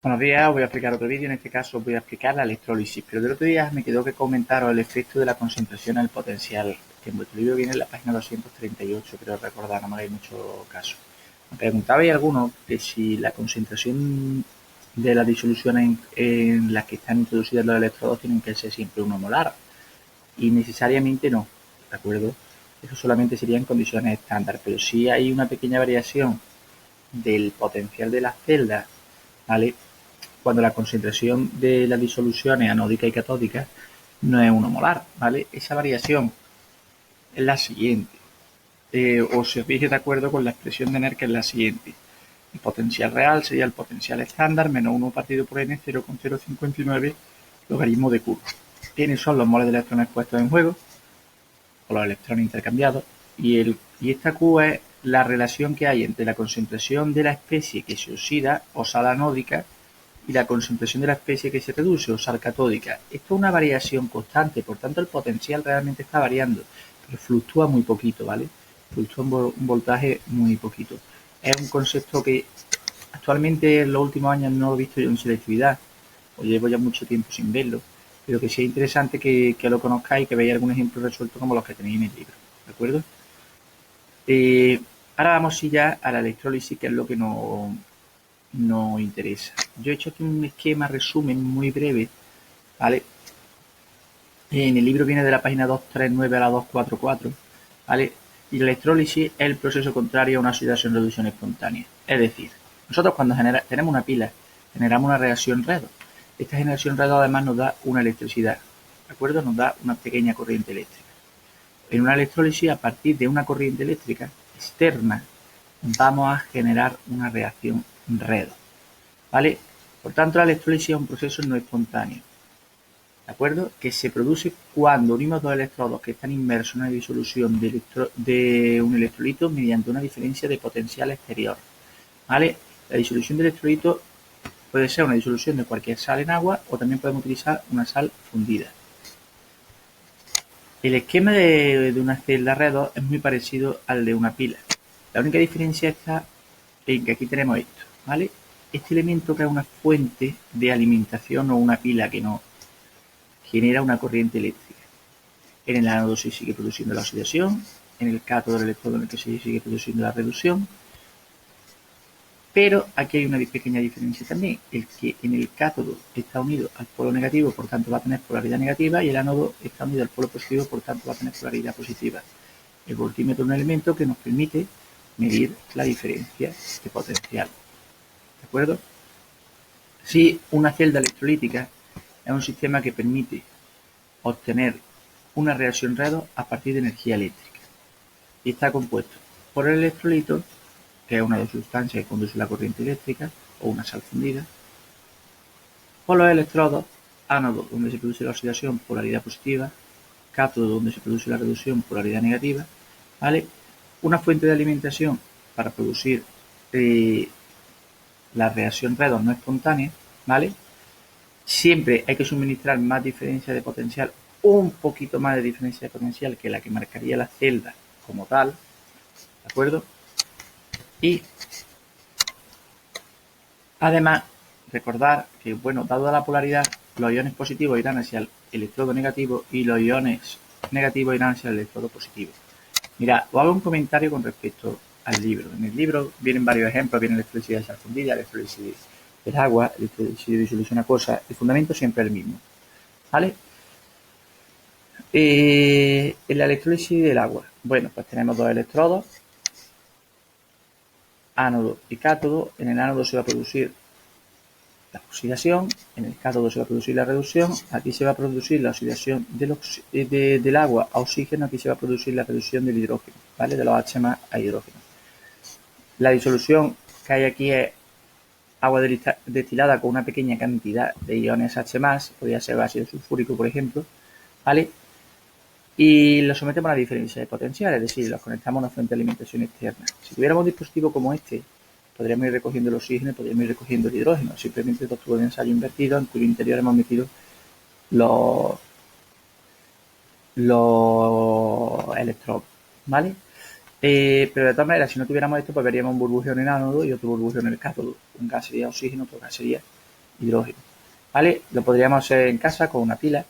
Buenos días, os voy a explicar otro vídeo. En este caso os voy a explicar la electrólisis, pero del otro día me quedó que comentaros el efecto de la concentración en el potencial, que en vuestro libro viene en la página 238, creo recordar, no me hagáis mucho caso. Me preguntabais algunos que si la concentración de las disoluciones en las que están introducidas los electrodos tienen que ser siempre 1 molar, y necesariamente no, ¿de acuerdo? Eso solamente sería en condiciones estándar, pero si hay una pequeña variación del potencial de las celdas, ¿vale? Cuando la concentración de las disoluciones anódica y catódica no es 1 molar, ¿vale? Esa variación es la siguiente. Os fijéis de acuerdo con la expresión de NER, que es la siguiente. El potencial real sería el potencial estándar menos 1 partido por n, 0,059 logaritmo de Q. ¿Quiénes son los moles de electrones puestos en juego? O los electrones intercambiados. Y esta Q es la relación que hay entre la concentración de la especie que se oxida o sal anódica y la concentración de la especie que se reduce o sal catódica. Esto es una variación constante, por tanto el potencial realmente está variando, pero fluctúa muy poquito, ¿vale? Fluctúa un voltaje muy poquito. Es un concepto que actualmente en los últimos años no lo he visto yo en selectividad, o llevo ya mucho tiempo sin verlo, pero que sí es interesante que lo conozcáis y que veáis algún ejemplo resuelto como los que tenéis en el libro, ¿de acuerdo? Ahora vamos ya a la electrólisis, que es lo que nos interesa. Yo he hecho aquí un esquema resumen muy breve, ¿vale? En el libro viene de la página 239 a la 244, ¿vale? Y la electrólisis es el proceso contrario a una oxidación-reducción espontánea. Es decir, nosotros cuando tenemos una pila, generamos una reacción redox. Esta generación redox además nos da una electricidad, ¿de acuerdo? Nos da una pequeña corriente eléctrica. En una electrólisis, a partir de una corriente eléctrica externa, vamos a generar una reacción redox, ¿vale? Por tanto, la electrólisis es un proceso no espontáneo, ¿de acuerdo? Que se produce cuando unimos dos electrodos que están inmersos en una disolución de un electrolito mediante una diferencia de potencial exterior, ¿vale? La disolución de electrolito puede ser una disolución de cualquier sal en agua o también podemos utilizar una sal fundida. El esquema de una celda redox es muy parecido al de una pila. La única diferencia está en que aquí tenemos esto, ¿vale? Este elemento que es una fuente de alimentación o una pila que no genera una corriente eléctrica. En el ánodo se sigue produciendo la oxidación, en el cátodo del electrodo en el que se sigue produciendo la reducción, pero aquí hay una pequeña diferencia también, el que en el cátodo está unido al polo negativo, por tanto va a tener polaridad negativa, y el ánodo está unido al polo positivo, por tanto va a tener polaridad positiva. El voltímetro es un elemento que nos permite medir la diferencia de potencial, ¿de acuerdo? Si una celda electrolítica es un sistema que permite obtener una reacción redox a partir de energía eléctrica y está compuesto por el electrolito, que es una de las sustancias que conduce la corriente eléctrica, o una sal fundida, por los electrodos, ánodo donde se produce la oxidación, polaridad positiva, cátodo donde se produce la reducción, polaridad negativa, ¿vale? Una fuente de alimentación para producir la reacción redox no espontánea, ¿vale? Siempre hay que suministrar más diferencia de potencial, un poquito más de diferencia de potencial que la que marcaría la celda como tal, ¿de acuerdo? Y además, recordar que, bueno, dado la polaridad, los iones positivos irán hacia el electrodo negativo y los iones negativos irán hacia el electrodo positivo. Mira, os hago un comentario con respecto al libro. En el libro vienen varios ejemplos, viene electricidad de sal fundida, electricidad del agua, electricidad de disolución acuosa. El fundamento siempre es el mismo, ¿vale? En la electrólisis del agua, bueno, pues tenemos dos electrodos, ánodo y cátodo. En el ánodo se va a producir la oxidación, en el cátodo se va a producir la reducción, aquí se va a producir la oxidación del agua a oxígeno, aquí se va a producir la reducción del hidrógeno, ¿vale? De los H más a hidrógeno. La disolución que hay aquí es agua destilada con una pequeña cantidad de iones H+, podría ser ácido sulfúrico, por ejemplo, ¿vale? Y lo sometemos a una diferencia de potencial, es decir, los conectamos a una fuente de alimentación externa. Si tuviéramos un dispositivo como este, podríamos ir recogiendo el oxígeno y podríamos ir recogiendo el hidrógeno, simplemente dos tubos de ensayo invertidos en cuyo interior hemos metido los electrodos, ¿vale? Pero de todas maneras, si no tuviéramos esto, pues veríamos un burbujeo en el ánodo y otro burbujeo en el cátodo. Un gas sería oxígeno, otro gas sería hidrógeno. ¿Vale? Lo podríamos hacer en casa con una pila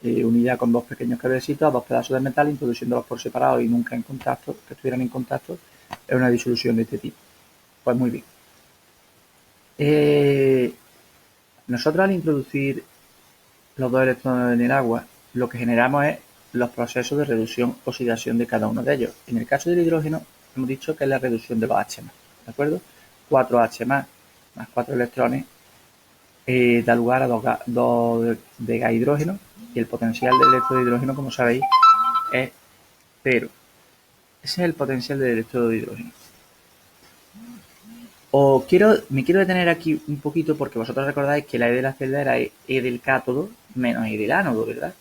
unida con dos pequeños cablecitos, dos pedazos de metal, introduciéndolos por separado y nunca en contacto, que estuvieran en contacto, es una disolución de este tipo. Pues muy bien. Nosotros al introducir los dos electrones en el agua, lo que generamos es los procesos de reducción-oxidación de cada uno de ellos. En el caso del hidrógeno, hemos dicho que es la reducción de los H+, ¿de acuerdo? 4H más 4 electrones da lugar a 2 de gas hidrógeno y el potencial del electrodo de hidrógeno, como sabéis, es 0. Ese es el potencial del electrodo de hidrógeno. Me quiero detener aquí un poquito porque vosotros recordáis que la E de la celda era E del cátodo menos E del ánodo, ¿verdad?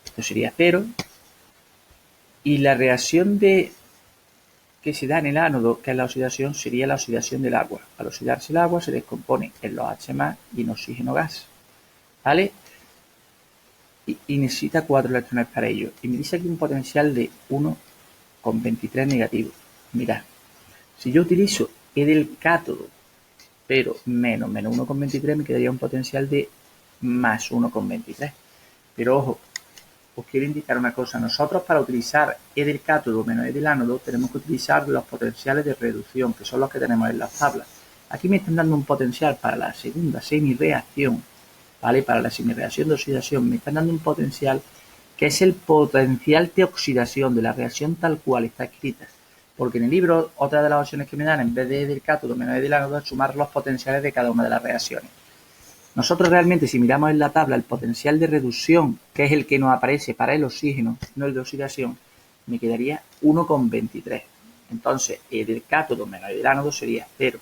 Esto sería 0. Y la reacción que se da en el ánodo, que es la oxidación, sería la oxidación del agua. Al oxidarse el agua se descompone en los H+ y en oxígeno gas. ¿Vale? Y necesita 4 electrones para ello. Y me dice aquí un potencial de 1,23 negativo. Mirad, si yo utilizo E del cátodo, pero menos 1,23, me quedaría un potencial de más 1,23. Pero ojo, os quiero indicar una cosa. Nosotros para utilizar E del cátodo menos E del ánodo tenemos que utilizar los potenciales de reducción, que son los que tenemos en las tablas. Aquí me están dando un potencial para la segunda semireacción, ¿vale? Para la semireacción de oxidación me están dando un potencial que es el potencial de oxidación de la reacción tal cual está escrita. Porque en el libro, otra de las opciones que me dan, en vez de E del cátodo menos E del ánodo, es sumar los potenciales de cada una de las reacciones. Nosotros realmente, si miramos en la tabla el potencial de reducción, que es el que nos aparece para el oxígeno, no el de oxidación, me quedaría 1,23. Entonces, E del cátodo menos E del ánodo sería 0,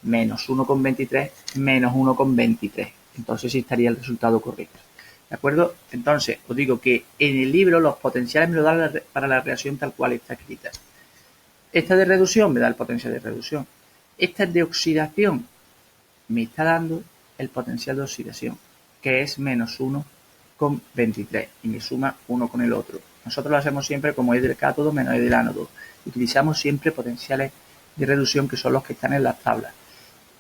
menos 1,23, menos 1,23. Entonces sí estaría el resultado correcto. ¿De acuerdo? Entonces, os digo que en el libro los potenciales me lo dan para la reacción tal cual está escrita. Esta de reducción me da el potencial de reducción. Esta de oxidación me está dando el potencial de oxidación, que es menos 1,23 y me suma uno con el otro. Nosotros lo hacemos siempre como E del cátodo menos E del ánodo. Utilizamos siempre potenciales de reducción que son los que están en las tablas.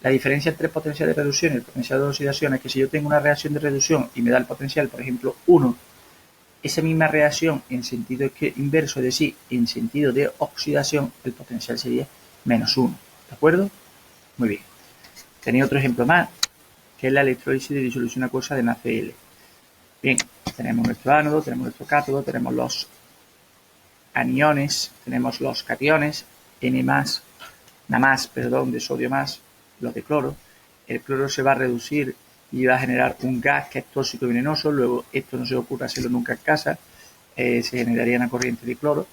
La diferencia entre el potencial de reducción y el potencial de oxidación es que si yo tengo una reacción de reducción y me da el potencial, por ejemplo, 1, esa misma reacción en sentido inverso, es decir, en sentido de oxidación, el potencial sería menos 1. ¿De acuerdo? Muy bien. Tenía otro ejemplo más, que es la electrólisis de disolución acuosa de NaCl. Bien, tenemos nuestro ánodo, tenemos nuestro cátodo, tenemos los aniones, tenemos los cationes, de sodio más, los de cloro. El cloro se va a reducir y va a generar un gas que es tóxico y venenoso. Luego, esto no se ocurra hacerlo nunca en casa. Se generaría una corriente de cloro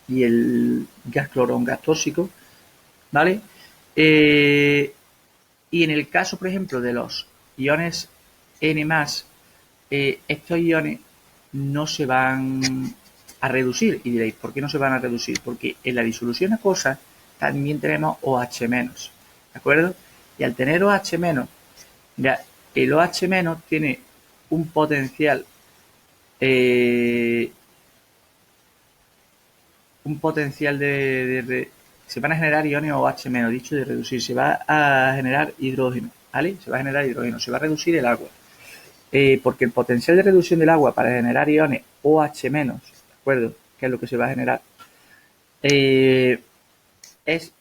y el gas cloro es un gas tóxico, ¿vale? Y en el caso, por ejemplo, de los iones N+, estos iones no se van a reducir. Y diréis, ¿por qué no se van a reducir? Porque en la disolución acuosa también tenemos OH-, ¿de acuerdo? Y al tener OH-, ya el OH- tiene un potencial se van a generar iones OH-, dicho de reducir, se va a generar hidrógeno, ¿vale? Se va a generar hidrógeno, se va a reducir el agua. Porque el potencial de reducción del agua para generar iones OH-, ¿de acuerdo? Que es lo que se va a generar, es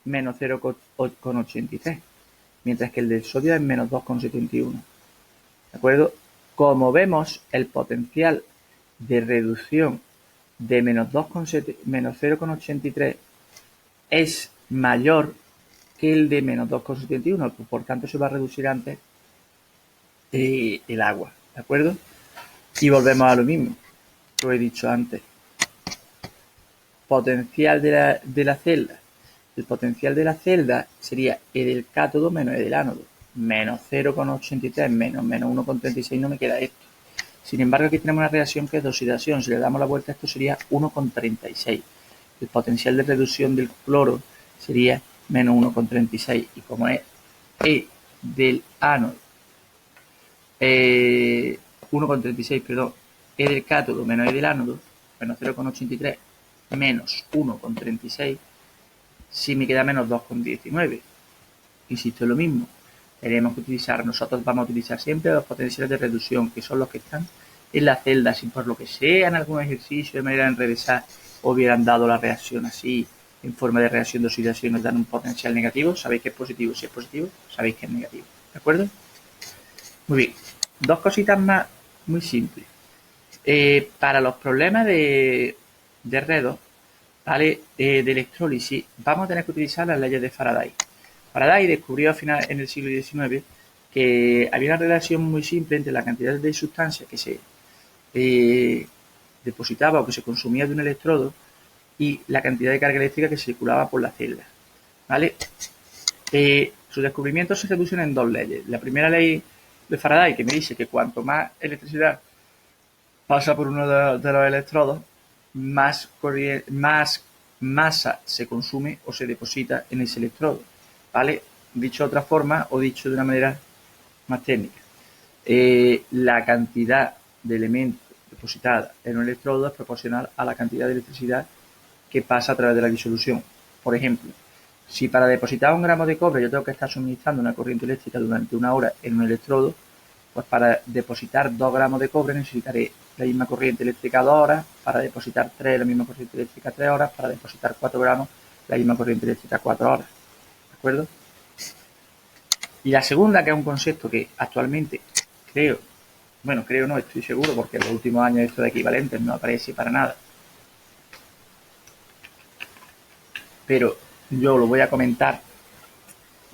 menos 0,83, mientras que el del sodio es menos 2,71. ¿De acuerdo? Como vemos, el potencial de reducción de menos 0,83 es mayor que el de menos 2,71, por tanto se va a reducir antes el agua, ¿de acuerdo? Y volvemos a lo mismo, lo he dicho antes. Potencial de la celda. El potencial de la celda sería E del cátodo menos E del ánodo. Menos 0,83 menos 1,36 no me queda esto. Sin embargo, aquí tenemos una reacción que es de oxidación. Si le damos la vuelta, esto sería 1,36. El potencial de reducción del cloro sería menos 1,36. Y como es E del ánodo, 1,36, perdón, E del cátodo menos E del ánodo, menos 0,83 menos 1,36, si me queda menos 2,19. Insisto, es lo mismo. nosotros vamos a utilizar siempre los potenciales de reducción, que son los que están en la celda. Si por lo que sea en algún ejercicio de manera enrevesada hubieran dado la reacción así, en forma de reacción de oxidación, nos dan un potencial negativo, sabéis que es positivo. Si es positivo, sabéis que es negativo. ¿De acuerdo? Muy bien. Dos cositas más muy simples. Para los problemas de redox, ¿vale? De electrólisis, vamos a tener que utilizar las leyes de Faraday. Faraday descubrió al final en el siglo XIX que había una relación muy simple entre la cantidad de sustancia que se depositaba o que se consumía de un electrodo y la cantidad de carga eléctrica que circulaba por la celda. ¿Vale? Sus descubrimientos se reducen en dos leyes. La primera ley de Faraday, que me dice que cuanto más electricidad pasa por uno de los electrodos, más masa se consume o se deposita en ese electrodo. ¿Vale? Dicho de otra forma o dicho de una manera más técnica. La cantidad de elementos depositada en un electrodo es proporcional a la cantidad de electricidad que pasa a través de la disolución. Por ejemplo, si para depositar 1 gramo de cobre yo tengo que estar suministrando una corriente eléctrica durante 1 hora en un electrodo, pues para depositar 2 gramos de cobre necesitaré la misma corriente eléctrica 2 horas, para depositar 3 la misma corriente eléctrica 3 horas, para depositar 4 gramos la misma corriente eléctrica 4 horas. ¿De acuerdo? Y la segunda, que es un concepto que actualmente creo no, estoy seguro, porque en los últimos años esto de equivalentes no aparece para nada, pero yo lo voy a comentar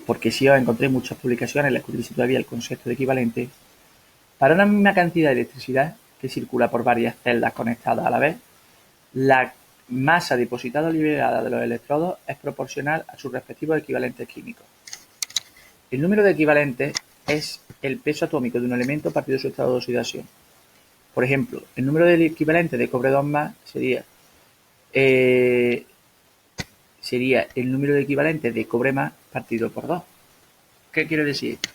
porque sí os encontré muchas publicaciones en las que utilizo todavía el concepto de equivalente. Para una misma cantidad de electricidad que circula por varias celdas conectadas a la vez, la masa depositada o liberada de los electrodos es proporcional a sus respectivos equivalentes químicos. El número de equivalentes es el peso atómico de un elemento partido de su estado de oxidación. Por ejemplo, el número de equivalentes de cobre 2+ sería el número de equivalentes de cobre más partido por 2. ¿Qué quiere decir esto?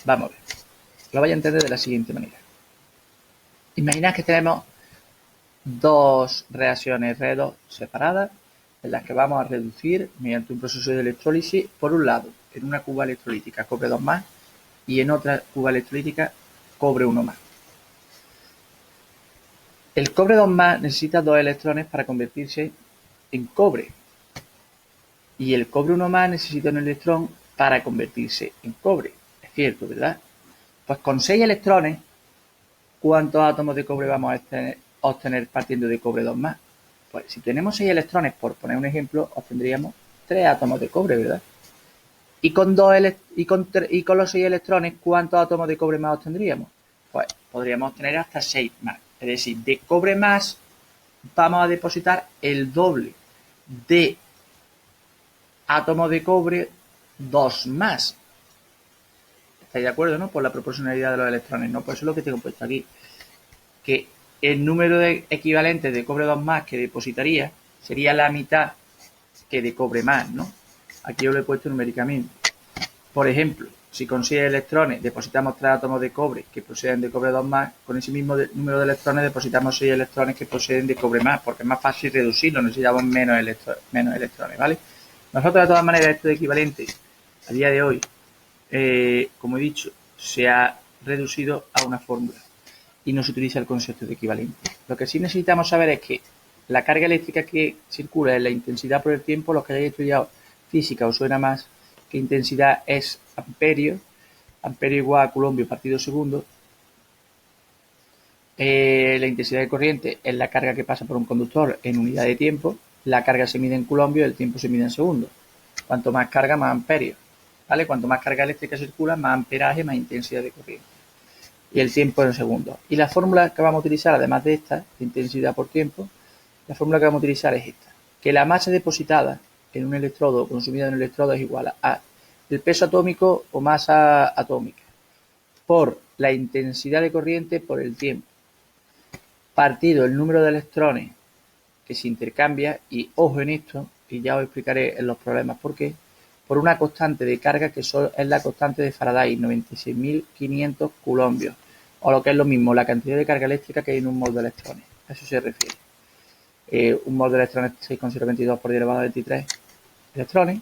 Vamos a ver. Lo vais a entender de la siguiente manera. Imaginad que tenemos dos reacciones redox separadas en las que vamos a reducir mediante un proceso de electrólisis, por un lado, en una cuba electrolítica cobre 2+ y en otra cuba electrolítica cobre 1+. El cobre 2+ necesita 2 electrones para convertirse en cobre y el cobre 1+ necesita un electrón para convertirse en cobre. Es cierto, ¿verdad? Pues con 6 electrones, ¿cuántos átomos de cobre vamos a obtener partiendo de cobre 2+? Pues si tenemos 6 electrones, por poner un ejemplo, obtendríamos 3 átomos de cobre, ¿verdad? Y con los 6 electrones, ¿cuántos átomos de cobre más obtendríamos? Pues podríamos obtener hasta 6 más. Es decir, de cobre más vamos a depositar el doble de átomos de cobre 2+. ¿Estáis de acuerdo, no? Por la proporcionalidad de los electrones, ¿no? Por eso es lo que tengo puesto aquí. Que el número de equivalentes de cobre 2+ que depositaría sería la mitad que de cobre más, ¿no? Aquí yo lo he puesto numéricamente. Por ejemplo, si con 6 electrones depositamos 3 átomos de cobre que proceden de cobre 2+, con ese mismo número de electrones depositamos 6 electrones que proceden de cobre más, porque es más fácil reducirlo, necesitamos menos electrones, ¿vale? Nosotros, de todas maneras, esto de equivalente, a día de hoy, como he dicho, se ha reducido a una fórmula y no se utiliza el concepto de equivalente. Lo que sí necesitamos saber es que la carga eléctrica que circula es la intensidad por el tiempo. Los que hayáis estudiado física os suena más que intensidad es amperio igual a coulombio partido segundo. La intensidad de corriente es la carga que pasa por un conductor en unidad de tiempo. La carga se mide en coulombio y el tiempo se mide en segundos. Cuanto más carga, más amperio. ¿Vale? Cuanto más carga eléctrica circula, más amperaje, más intensidad de corriente. Y el tiempo en segundos. Y la fórmula que vamos a utilizar, además de esta, de intensidad por tiempo, la fórmula que vamos a utilizar es esta. Que la masa depositada en un electrodo o consumida en un electrodo es igual a el peso atómico o masa atómica por la intensidad de corriente por el tiempo, partido el número de electrones que se intercambia, y ojo en esto, y ya os explicaré en los problemas por qué, por una constante de carga que es la constante de Faraday, 96.500 coulombios, o lo que es lo mismo, la cantidad de carga eléctrica que hay en un mol de electrones. A eso se refiere. Un mol de electrones 6,022 por 10 elevado a 23 electrones,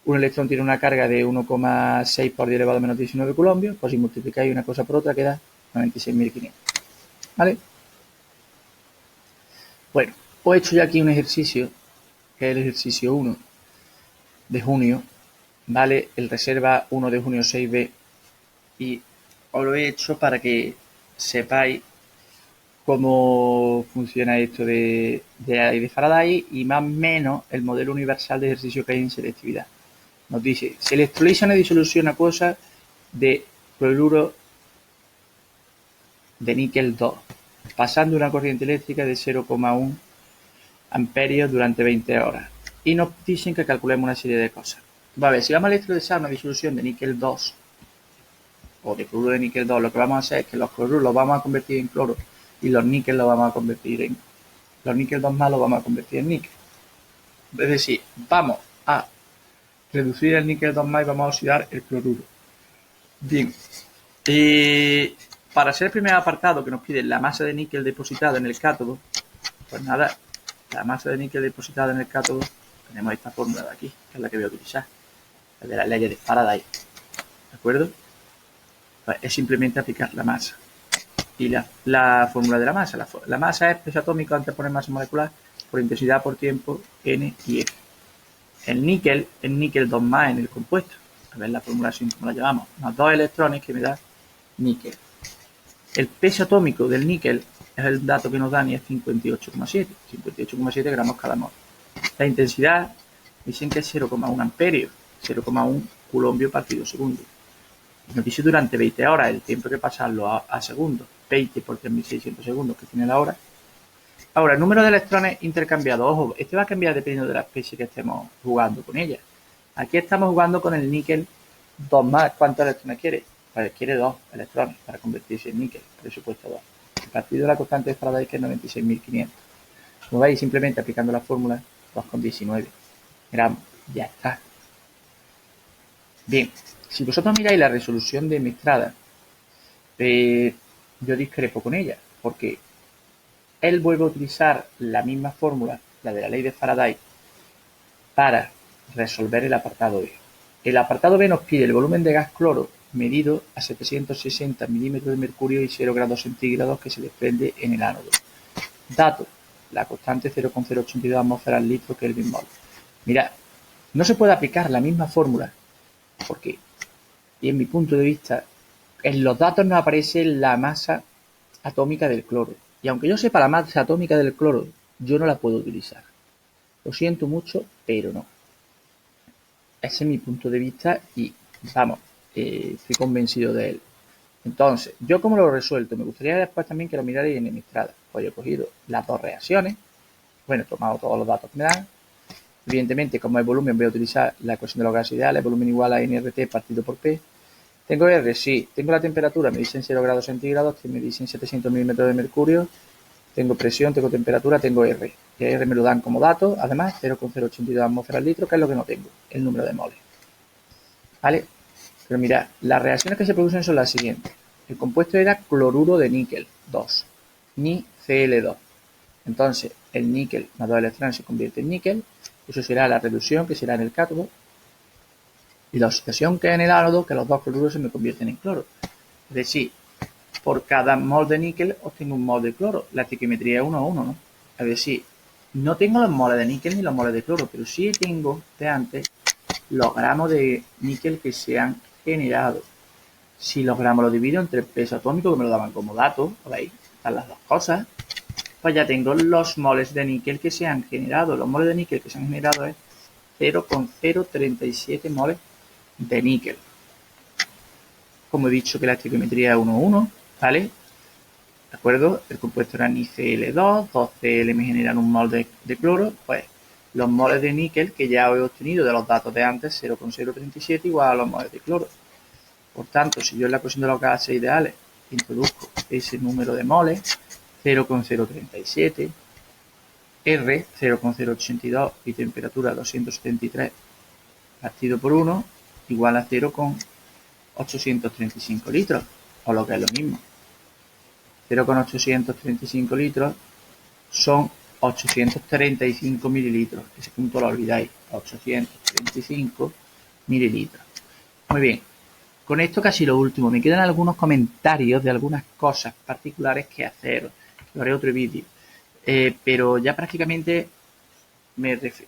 Un electrón tiene una carga de 1,6 por 10 elevado a menos 19 coulombios, pues si multiplicáis una cosa por otra queda 96.500. ¿Vale? Bueno, os he hecho ya aquí un ejercicio, que es el ejercicio 1 de junio, ¿vale? El reserva 1 de junio 6b, y os lo he hecho para que sepáis cómo funciona esto de la ley de Faraday y más o menos el modelo universal de ejercicio que hay en selectividad. Nos dice, se electroliza una disolución acuosa de cloruro de níquel 2, pasando una corriente eléctrica de 0,1 amperios durante 20 horas. Y nos dicen que calculemos una serie de cosas. A ver, si vamos a electrolizar una disolución de níquel 2 o de cloruro de níquel 2, lo que vamos a hacer es que los cloruros los vamos a convertir en cloro y los níquel los vamos a convertir en... Los níquel 2 más los vamos a convertir en níquel. Es decir, vamos a reducir el níquel 2 más y vamos a oxidar el cloruro. Bien. Para hacer el primer apartado que nos pide la masa de níquel depositada en el cátodo, pues nada, la masa de níquel depositada en el cátodo, tenemos esta fórmula de aquí, que es la que voy a utilizar, la de las leyes de Faraday. ¿De acuerdo? Pues es simplemente aplicar la masa. Y la fórmula de la masa. La masa es peso atómico antes de poner masa molecular por intensidad por tiempo N y F. El níquel es níquel 2 más en el compuesto. A ver la formulación como la llamamos. Más 2 electrones que me da níquel. El peso atómico del níquel es el dato que nos dan y es 58,7. 58,7 gramos cada mol. La intensidad dicen que es 0,1 amperio. 0,1 coulombio partido segundo. Nos dice durante 20 horas, el tiempo que pasarlo a segundos. 20 por 3.600 segundos que tiene la hora. Ahora, el número de electrones intercambiados. Ojo, este va a cambiar dependiendo de la especie que estemos jugando con ella. Aquí estamos jugando con el níquel 2 más. ¿Cuántos electrones quiere? Pues quiere 2 electrones para convertirse en níquel. Presupuesto 2. El partido de la constante de Faraday que es 96.500. Como veis, simplemente aplicando la fórmula 2,19 gramos. Ya está. Bien, si vosotros miráis la resolución de Mistrada, yo discrepo con ella, porque él vuelve a utilizar la misma fórmula, la de la ley de Faraday, para resolver el apartado B. El apartado B nos pide el volumen de gas cloro medido a 760 milímetros de mercurio y 0 grados centígrados que se desprende en el ánodo. Dato, la constante 0,082 atmósferas litro Kelvin mol. Mirad, no se puede aplicar la misma fórmula porque, y en mi punto de vista, en los datos nos aparece la masa atómica del cloro. Y aunque yo sepa la masa atómica del cloro, yo no la puedo utilizar. Lo siento mucho, pero no. Ese es mi punto de vista y, vamos, estoy convencido de él. Entonces, ¿yo cómo lo he resuelto? Me gustaría después también que lo mirarais en Mistrada. Pues yo he cogido las dos reacciones, bueno, he tomado todos los datos que me dan. Evidentemente, como es volumen, voy a utilizar la ecuación de los gases ideales, volumen igual a nRT partido por P. ¿Tengo R? Sí. Tengo la temperatura, me dicen 0 grados centígrados, me dicen 700 milímetros de mercurio. Tengo presión, tengo temperatura, tengo R. Y R me lo dan como dato, además 0,082 atmósferas litro, que es lo que no tengo, el número de moles. ¿Vale? Pero mirad, las reacciones que se producen son las siguientes. El compuesto era cloruro de níquel 2, NiCl2. Entonces, el níquel más 2 electrones se convierte en níquel. Eso será la reducción, que será en el cátodo. Y la oxidación, que es en el ánodo, que los dos cloruros se me convierten en cloro. Es decir, por cada mol de níquel obtengo un mol de cloro. La estequiometría es 1 a 1, ¿no? Es decir, no tengo los moles de níquel ni los moles de cloro, pero sí tengo de antes los gramos de níquel que se han generado. Si los gramos los divido entre el peso atómico, que me lo daban como dato, ¿veis? Están las dos cosas. Pues ya tengo los moles de níquel que se han generado. Los moles de níquel que se han generado es 0,037 moles de níquel. Como he dicho que la estequiometría es 1 a 1, ¿vale? ¿De acuerdo? El compuesto era NiCl2, 2Cl me generan un mol de cloro, pues los moles de níquel que ya he obtenido de los datos de antes, 0,037 igual a los moles de cloro. Por tanto, si yo en la ecuación de los gases ideales introduzco ese número de moles, 0,037, R 0,082 y temperatura 273 partido por 1 igual a 0,835 litros, o lo que es lo mismo. 0,835 litros son 835 mililitros. Ese punto lo olvidáis. 835 mililitros. Muy bien. Con esto casi lo último. Me quedan algunos comentarios de algunas cosas particulares que hacer. Lo haré otro vídeo. Pero ya prácticamente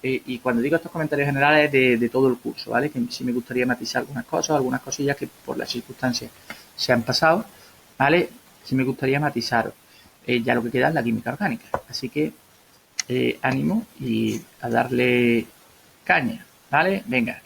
y cuando digo estos comentarios generales de todo el curso, ¿vale? Que sí me gustaría matizar algunas cosillas que por las circunstancias se han pasado, ¿vale? Sí me gustaría matizar ya lo que queda es la química orgánica. Así que ánimo y a darle caña, ¿vale? Venga.